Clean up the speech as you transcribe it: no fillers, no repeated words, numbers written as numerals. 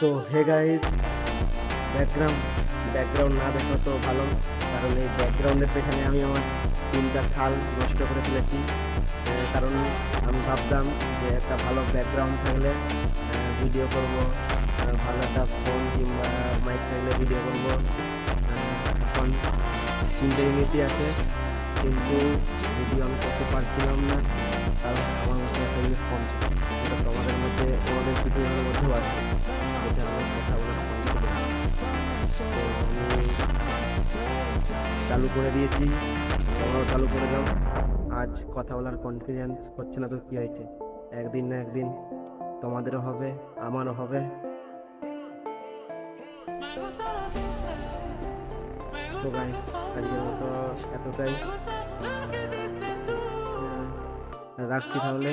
তো hey guys, background background না দেখো তো ভালো, কারণ এই ব্যাকগ্রাউন্ডের পেছনে আমি আমার 3টা খাল নষ্ট করে ফেলেছি। কারণ আমি ভাবতাম যে একটা ভালো ব্যাকগ্রাউন্ড থাকলে ভিডিও করব, ভালো একটা ফোন কিংবা মাইক থাকলে ভিডিও করব। এখন সিম্পলিসিটি আছে, কিন্তু ভিডিও আমি করতে পারছিলাম না, কারণ আমার মধ্যে একটা জিনিস কম ছিল। যেটা তোমাদের ভিডিওর মধ্যেও আছে, যেটা আমার কথা বলার কনফিডেন্স। তো আমি চালু করে দিয়েছি, তোমরাও চালু করে দাও। আজ কথা বলার কনফিডেন্স হচ্ছে না তো কি হয়েছে, একদিন না একদিন তোমাদেরও হবে, আমারও হবে। তো গাইস, আজকের মতো এতটাই, রাখছি তাহলে।